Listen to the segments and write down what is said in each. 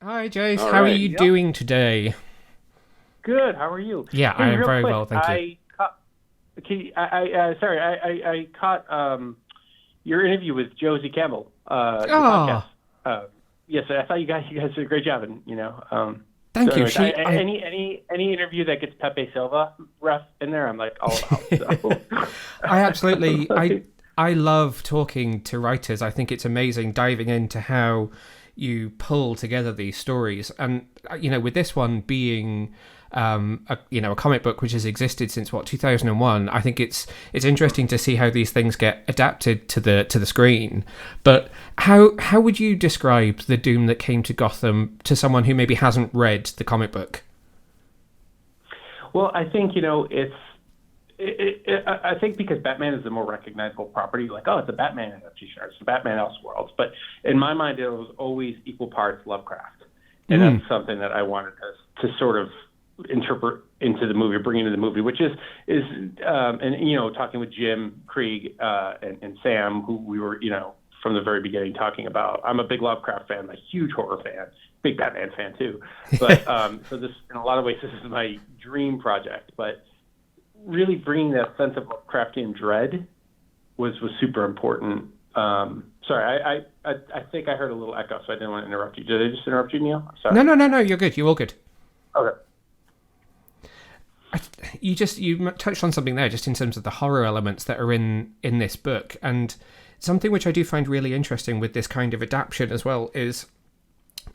Hi, Jace. All How are right. you Yep. doing today? Good. How are you? Yeah, I Hey, am real very quick, well, thank you. sorry, I caught your interview with Josie Campbell, your podcast. Oh, Uh, yes, I thought you guys did a great job, and So, thank you. anyways, any interview that gets Pepe Silva ref in there, I'm like all about. So. I absolutely, I love talking to writers. I think it's amazing diving into how you pull together these stories, and with this one being a comic book which has existed since 2001. I think it's interesting to see how these things get adapted to the screen. But how would you describe the Doom that came to Gotham to someone who maybe hasn't read the comic book? Well, I think I think because Batman is the more recognizable property, like, oh, it's a Batman adaptation, or it's a Batman Elseworlds. But in my mind, it was always equal parts Lovecraft, and that's something that I wanted to sort of interpret into the movie, bring into the movie, which is talking with Jim Krieg and Sam, who we were from the very beginning talking about. I'm a big Lovecraft fan, a huge horror fan, big Batman fan too. But so this, in a lot of ways, this is my dream project. But really bringing that sense of Lovecraftian dread was super important. Sorry, I think I heard a little echo, so I didn't want to interrupt you. Did I just interrupt you, Neil? I'm sorry. No. You're good. You're all good. Okay. You touched on something there, just in terms of the horror elements that are in this book, and something which I do find really interesting with this kind of adaptation as well is,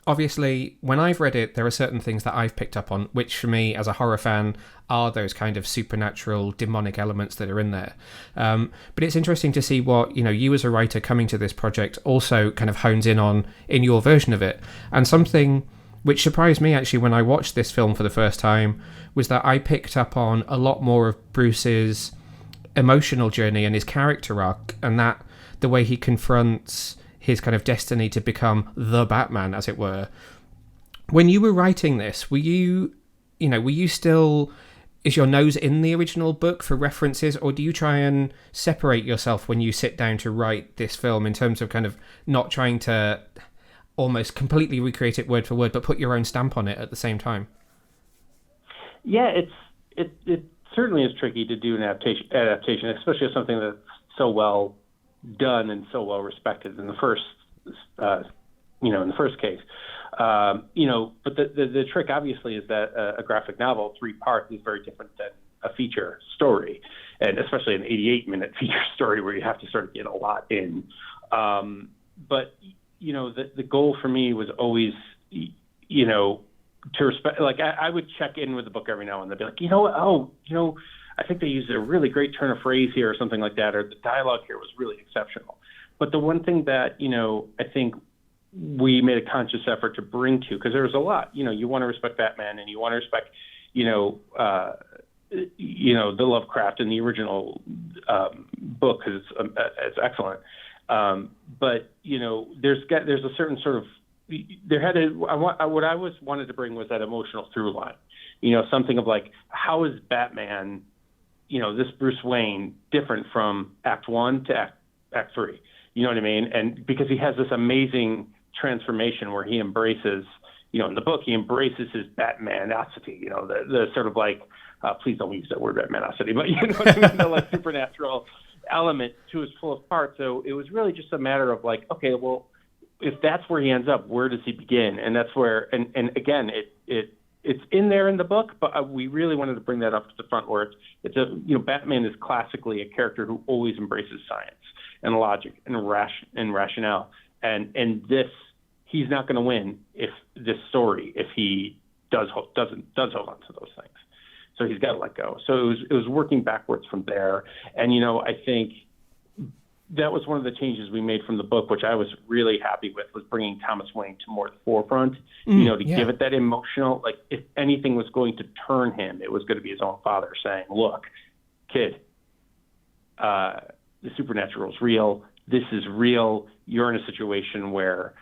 obviously, when I've read it, there are certain things that I've picked up on, which for me, as a horror fan, are those kind of supernatural, demonic elements that are in there. But it's interesting to see what, you as a writer coming to this project also kind of hones in on in your version of it. And something which surprised me, actually, when I watched this film for the first time, was that I picked up on a lot more of Bruce's emotional journey and his character arc, and that the way he confronts his kind of destiny to become the Batman, as it were. When you were writing this, were you still, is your nose in the original book for references, or do you try and separate yourself when you sit down to write this film in terms of kind of not trying to almost completely recreate it word for word, but put your own stamp on it at the same time? Yeah, it certainly is tricky to do an adaptation, especially of something that's so well done and so well respected in the first, in the first case. But the trick obviously is that a graphic novel, 3 parts, is very different than a feature story, and especially an 88-minute feature story where you have to sort of get a lot in. But the goal for me was always, to respect. Like I would check in with the book every now and then, be like, I think they used a really great turn of phrase here or something like that, or the dialogue here was really exceptional. But the one thing that, I think we made a conscious effort to bring to, because there was a lot, you want to respect Batman and you want to respect, the Lovecraft in the original book, because it's excellent. But, there's a certain sort of, what I always wanted to bring was that emotional through line, something of like, how is Batman, this Bruce Wayne, different from Act 1 to Act 3? You know what I mean? And because he has this amazing transformation where he embraces, in the book, he embraces his Batmanosity, the sort of like, please don't use that word Batmanosity, but you know what I mean? The like supernatural element to his fullest part. So it was really just a matter of like, okay, well, if that's where he ends up, where does he begin? And that's where, and again, it's in there in the book, but we really wanted to bring that up to the front where Batman is classically a character who always embraces science and logic and rationale. And this, he's not going to win if he doesn't hold on to those things. So he's got to let go. So it was working backwards from there. And, I think that was one of the changes we made from the book, which I was really happy with, was bringing Thomas Wayne to more the forefront, give it that emotional, like if anything was going to turn him, it was going to be his own father saying, look, kid, the supernatural is real. This is real. You're in a situation where,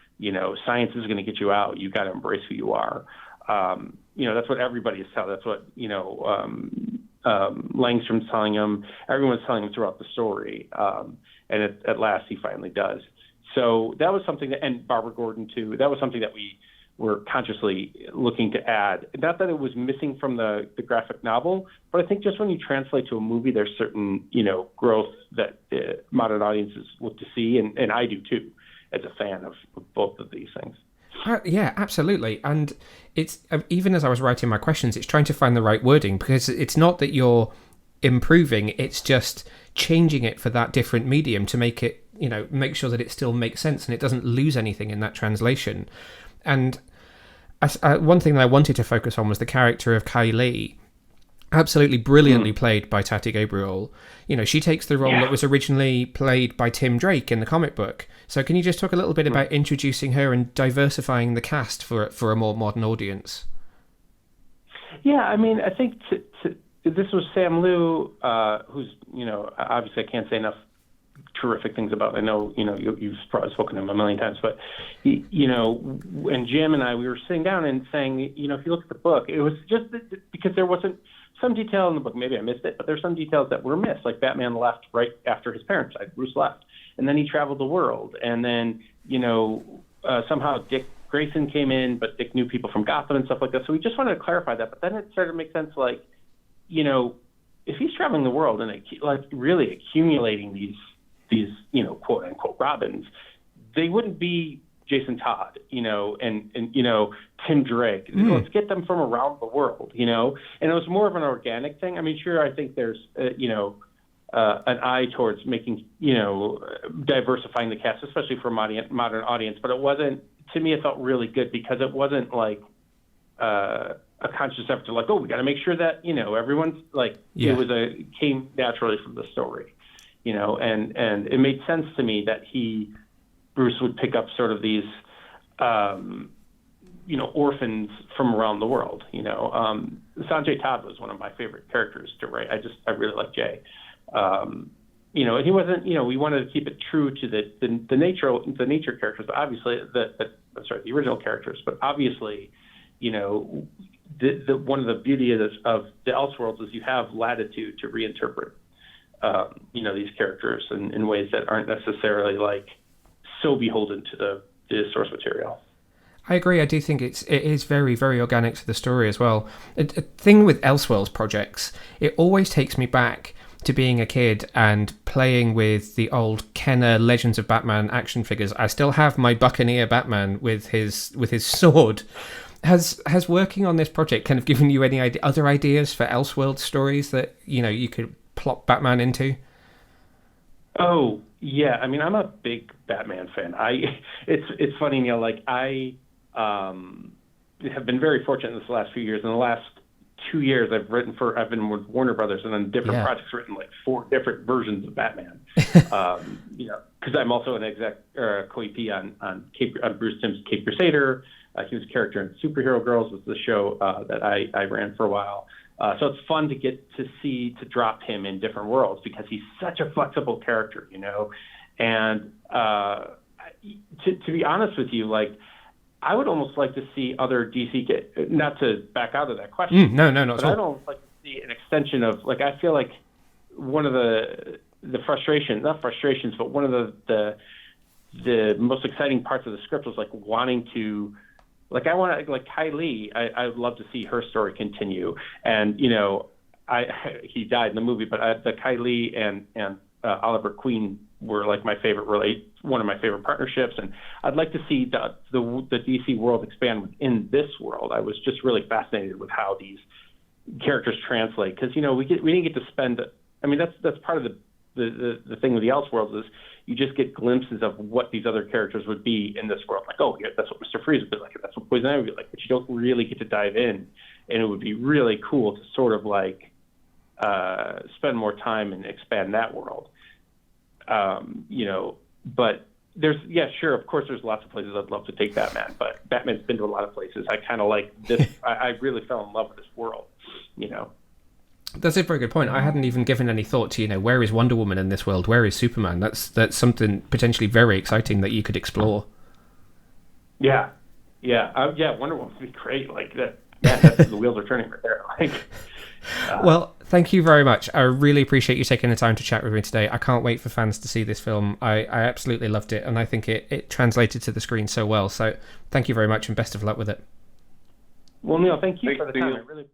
science is going to get you out. You got to embrace who you are. That's what everybody is telling. That's what, Langstrom's telling him. Everyone's telling him throughout the story. And at last he finally does. So that was something that, and Barbara Gordon too, that was something that we were consciously looking to add. Not that it was missing from the graphic novel, but I think just when you translate to a movie, there's certain, growth that modern audiences look to see, and I do too, as a fan of both of these things. Yeah, absolutely. And it's even as I was writing my questions, it's trying to find the right wording, because it's not that you're improving, it's just changing it for that different medium to make it, make sure that it still makes sense and it doesn't lose anything in that translation. And one thing that I wanted to focus on was the character of Kai Li, absolutely brilliantly played by Tati Gabrielle. She takes the role that was originally played by Tim Drake in the comic book. So can you just talk a little bit about introducing her and diversifying the cast for a more modern audience? Yeah, I mean, I think this was Sam Liu, who's, obviously I can't say enough terrific things about. I know, you've probably spoken to him a million times, but, and Jim and I, we were sitting down and saying, if you look at the book, it was just because there wasn't some detail in the book, maybe I missed it, but there's some details that were missed, like Batman left right after his parents died. Bruce left, and then he traveled the world, and then, somehow Dick Grayson came in, but Dick knew people from Gotham and stuff like that. So we just wanted to clarify that, but then it started to make sense, like, if he's traveling the world and really accumulating these quote unquote Robins, they wouldn't be Jason Todd, and Tim Drake. Let's get them from around the world, and it was more of an organic thing. I mean, sure, I think there's, an eye towards making, diversifying the cast, especially for a modern audience. But it wasn't, to me, it felt really good because it wasn't like a conscious effort to we got to make sure that, everyone's it came naturally from the story, and it made sense to me that Bruce would pick up sort of these, orphans from around the world. Sanjay Todd was one of my favorite characters to write. I really like Jay. And he wasn't, we wanted to keep it true to the nature characters, but obviously the original characters, but obviously, the one of the beauty of the Elseworlds is you have latitude to reinterpret, these characters in ways that aren't necessarily so beholden to the source material. I agree. I do think it is very, very organic to the story as well. A thing with Elseworlds projects, it always takes me back to being a kid and playing with the old Kenner Legends of Batman action figures. I still have my Buccaneer Batman with his sword. Has working on this project kind of given you any other ideas for Elseworlds stories that you could plop Batman into? Oh yeah, I mean, I'm a big Batman fan. It's funny, Neil. I have been very fortunate in this last few years. In the last 2 years, I've been with Warner Brothers and on different projects, written 4 different versions of Batman. Because I'm also an exec co-EP on Bruce Timm's Cape Crusader. He was a character in Superhero Girls, was the show that I ran for a while. So it's fun to get to drop him in different worlds because he's such a flexible character, And to be honest with you, I would almost like to see other DC not to back out of that question. No, not but at all. I'd almost like to see an extension of I feel like one of the frustrations, not frustrations, but one of the most exciting parts of the script was wanting to. I want to, Kai Li, I would love to see her story continue. And, he died in the movie, but the Kai Li and Oliver Queen were one of my favorite partnerships. And I'd like to see the DC world expand within this world. I was just really fascinated with how these characters translate. Because, we didn't get to spend, that's part of the thing with the Elseworlds is you just get glimpses of what these other characters would be in this world. Yeah, that's what Mr. Freeze would be like. That's what Poison Ivy would be like. But you don't really get to dive in. And it would be really cool to sort of spend more time and expand that world. But sure, of course, there's lots of places I'd love to take Batman. But Batman's been to a lot of places. I kind of like this. I really fell in love with this world, That's a very good point. I hadn't even given any thought to, where is Wonder Woman in this world? Where is Superman? That's something potentially very exciting that you could explore. Yeah. Wonder Woman would be great. That's the wheels are turning right there. Well, Thank you very much. I really appreciate you taking the time to chat with me today. I can't wait for fans to see this film. I absolutely loved it, and I think it translated to the screen so well. So thank you very much, and best of luck with it. Well, Neil, thank you for the time. I really appreciate it.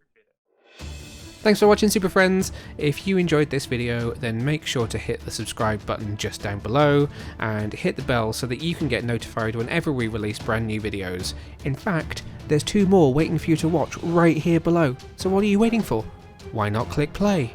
Thanks for watching, Super Friends. If you enjoyed this video, then make sure to hit the subscribe button just down below and hit the bell so that you can get notified whenever we release brand new videos. In fact, there's 2 more waiting for you to watch right here below. So what are you waiting for? Why not click play?